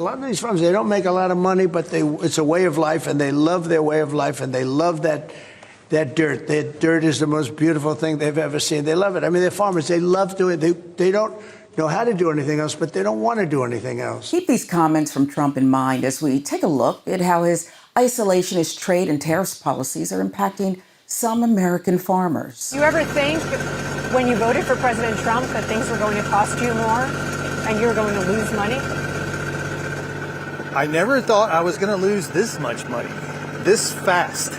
A lot of these farms, they don't make a lot of money, but it's a way of life, and they love their way of life, and they love that dirt. That dirt is the most beautiful thing they've ever seen. They love it. I mean, they're farmers. They love doing it. They don't know how to do anything else, but they don't want to do anything else. Keep these comments from Trump in mind as we take a look at how his isolationist trade and tariffs policies are impacting some American farmers. You ever think when you voted for President Trump that things were going to cost you more and you were going to lose money? I never thought I was going to lose this much money, this fast.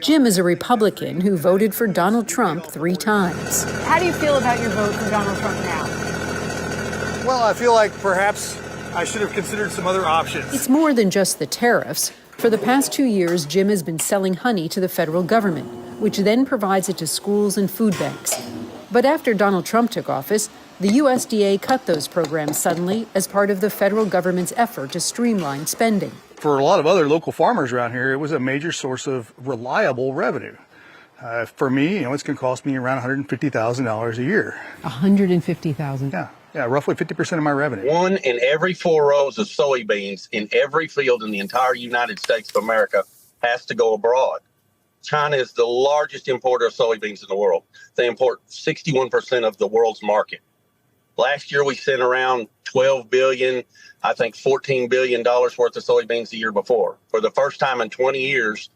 Jim is a Republican who voted for Donald Trump 3 times. How do you feel about your vote for Donald Trump now? Well, I feel like perhaps I should have considered some other options. It's more than just the tariffs. For the past 2 years, Jim has been selling honey to the federal government, which then provides it to schools and food banks. But after Donald Trump took office, the USDA cut those programs suddenly as part of the federal government's effort to streamline spending. For a lot of other local farmers around here, it was a major source of reliable revenue. For me, it's going to cost me around $150,000 a year. $150,000. Yeah, roughly 50% of my revenue. 1 in every 4 rows of soybeans in every field in the entire United States of America has to go abroad. China is the largest importer of soybeans in the world. They import 61% of the world's market. Last year, we sent around $12 billion, I think $14 billion worth of soybeans the year before. For the first time in 20 years,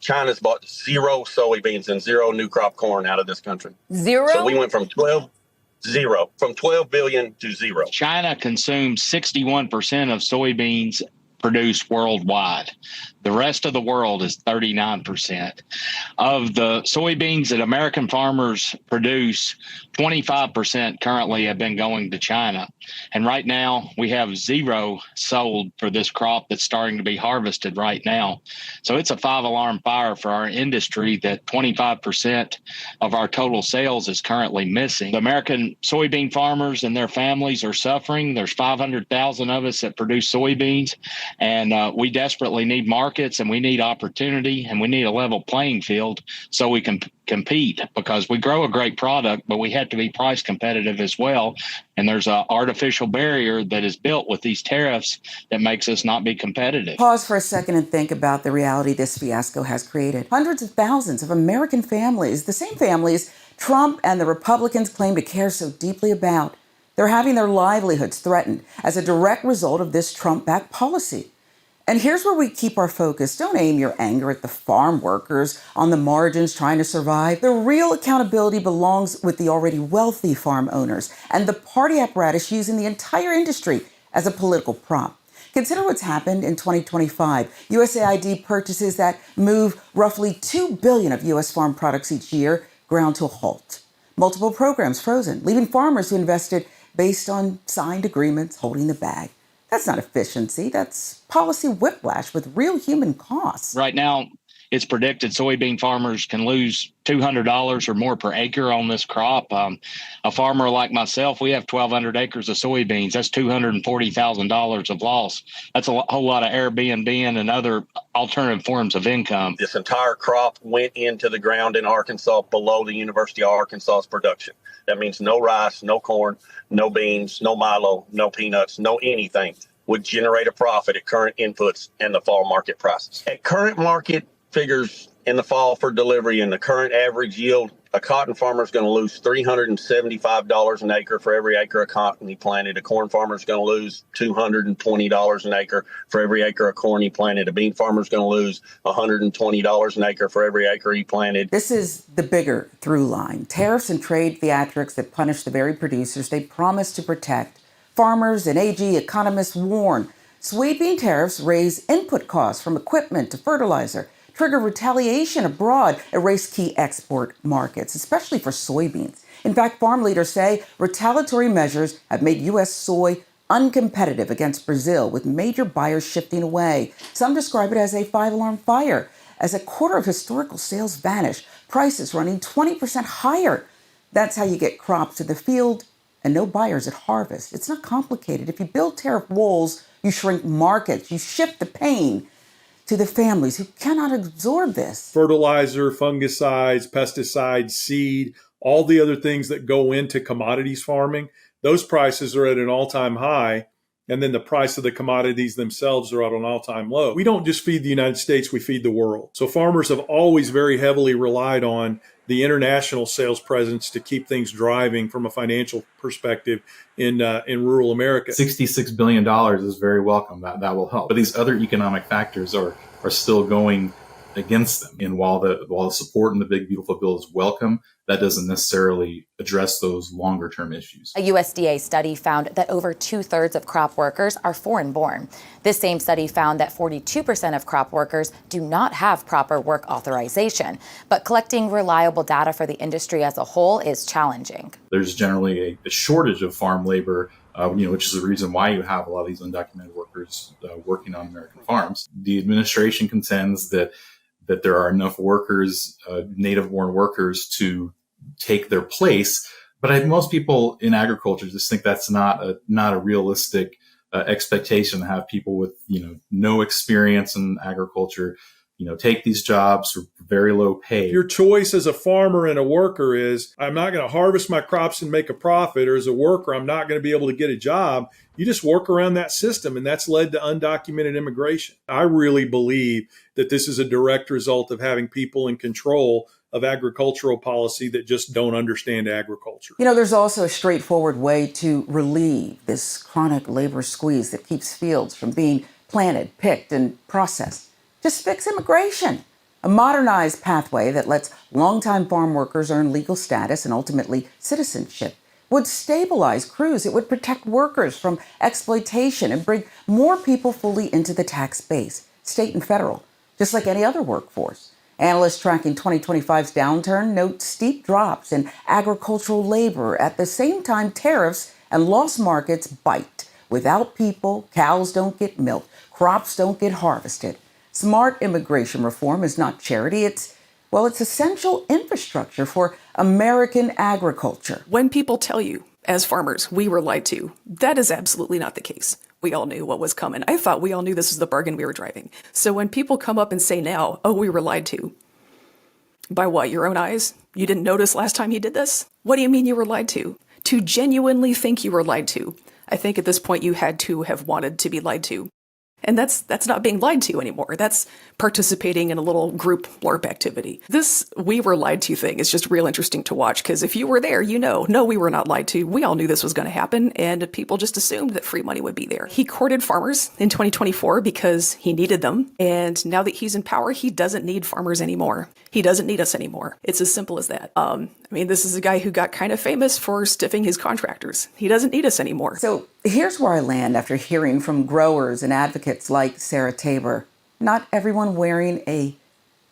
China's bought 0 soybeans and 0 new crop corn out of this country. 0? So we went from 12 billion to 0. China consumes 61% of soybeans produced worldwide. The rest of the world is 39%. Of the soybeans that American farmers produce, 25% currently have been going to China. And right now, we have 0 sold for this crop that's starting to be harvested right now. So it's a 5-alarm fire for our industry that 25% of our total sales is currently missing. The American soybean farmers and their families are suffering. There's 500,000 of us that produce soybeans, and we desperately need markets, and we need opportunity, and we need a level playing field so we can compete, because we grow a great product, but we have to be price competitive as well. And there's an artificial barrier that is built with these tariffs that makes us not be competitive. Pause for a second and think about the reality this fiasco has created. Hundreds of thousands of American families, the same families Trump and the Republicans claim to care so deeply about, they're having their livelihoods threatened as a direct result of this Trump-backed policy. And here's where we keep our focus. Don't aim your anger at the farm workers on the margins trying to survive. The real accountability belongs with the already wealthy farm owners and the party apparatus using the entire industry as a political prop. Consider what's happened in 2025. USAID purchases that move roughly $2 billion of U.S. farm products each year ground to a halt. Multiple programs frozen, leaving farmers who invested based on signed agreements holding the bag. That's not efficiency. That's policy whiplash with real human costs. Right now, it's predicted soybean farmers can lose $200 or more per acre on this crop. A farmer like myself, we have 1,200 acres of soybeans. That's $240,000 of loss. That's a whole lot of Airbnb and other alternative forms of income. This entire crop went into the ground in Arkansas below the University of Arkansas's production. That means no rice, no corn, no beans, no milo, no peanuts, no anything would generate a profit at current inputs and the fall market prices. At current market figures in the fall for delivery and the current average yield, a cotton farmer is going to lose $375 an acre for every acre of cotton he planted. A corn farmer is going to lose $220 an acre for every acre of corn he planted. A bean farmer is going to lose $120 an acre for every acre he planted. This is the bigger through line. Tariffs and trade theatrics that punish the very producers they promise to protect. Farmers and AG economists warn sweeping tariffs raise input costs from equipment to fertilizer, trigger retaliation abroad, erase key export markets, especially for soybeans. In fact, farm leaders say retaliatory measures have made U.S. soy uncompetitive against Brazil, with major buyers shifting away. Some describe it as a 5-alarm fire, as a quarter of historical sales vanish, prices running 20% higher. That's how you get crops to the field and no buyers at harvest. It's not complicated. If you build tariff walls, you shrink markets, you shift the pain to the families who cannot absorb this. Fertilizer, fungicides, pesticides, seed, all the other things that go into commodities farming, those prices are at an all-time high. and then the price of the commodities themselves are at an all-time low. We don't just feed the United States, we feed the world. So farmers have always very heavily relied on the international sales presence to keep things driving from a financial perspective in rural America. $66 billion is very welcome. That will help. But these other economic factors are still going against them. And while the support in the Big Beautiful Bill is welcome, that doesn't necessarily address those longer term issues. A USDA study found that over 2/3 of crop workers are foreign born. This same study found that 42% of crop workers do not have proper work authorization. But collecting reliable data for the industry as a whole is challenging. There's generally a shortage of farm labor, which is the reason why you have a lot of these undocumented workers working on American farms. The administration contends that there are enough workers, native-born workers, to take their place. But most people in agriculture just think that's not a realistic expectation to have people with no experience in agriculture take these jobs for very low pay. Your choice as a farmer and a worker is, I'm not going to harvest my crops and make a profit, or as a worker, I'm not going to be able to get a job. You just work around that system, and that's led to undocumented immigration. I really believe that this is a direct result of having people in control of agricultural policy that just don't understand agriculture. There's also a straightforward way to relieve this chronic labor squeeze that keeps fields from being planted, picked, and processed. Just fix immigration. A modernized pathway that lets longtime farm workers earn legal status and ultimately citizenship would stabilize crews. It would protect workers from exploitation and bring more people fully into the tax base, state and federal, just like any other workforce. Analysts tracking 2025's downturn note steep drops in agricultural labor. At the same time, tariffs and lost markets bite. Without people, cows don't get milked, crops don't get harvested. Smart immigration reform is not charity. It's essential infrastructure for American agriculture. When people tell you, as farmers, we were lied to, that is absolutely not the case. We all knew what was coming. I thought we all knew this was the bargain we were driving. So when people come up and say now, oh, we were lied to. By what, your own eyes? You didn't notice last time he did this? What do you mean you were lied to? To genuinely think you were lied to. I think at this point you had to have wanted to be lied to. And that's not being lied to anymore. That's participating in a little group LARP activity. This we were lied to thing is just real interesting to watch, because if you were there, no, we were not lied to. We all knew this was going to happen, and people just assumed that free money would be there. He courted farmers in 2024 because he needed them. And now that he's in power, he doesn't need farmers anymore. He doesn't need us anymore. It's as simple as that. This is a guy who got kind of famous for stiffing his contractors. He doesn't need us anymore. So here's where I land after hearing from growers and advocates like Sarah Tabor. Not everyone wearing a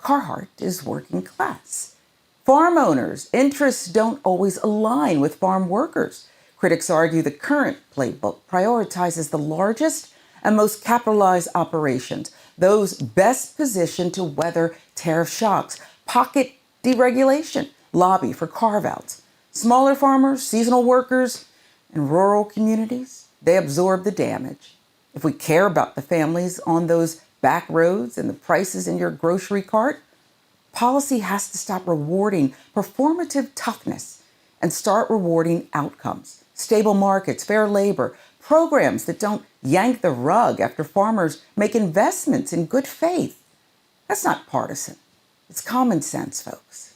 Carhartt is working class. Farm owners' interests don't always align with farm workers. Critics argue the current playbook prioritizes the largest and most capitalized operations, those best positioned to weather tariff shocks, pocket deregulation, lobby for carve-outs. Smaller farmers, seasonal workers, and rural communities, they absorb the damage. If we care about the families on those back roads and the prices in your grocery cart, policy has to stop rewarding performative toughness and start rewarding outcomes. Stable markets, fair labor, programs that don't yank the rug after farmers make investments in good faith. That's not partisan. It's common sense, folks.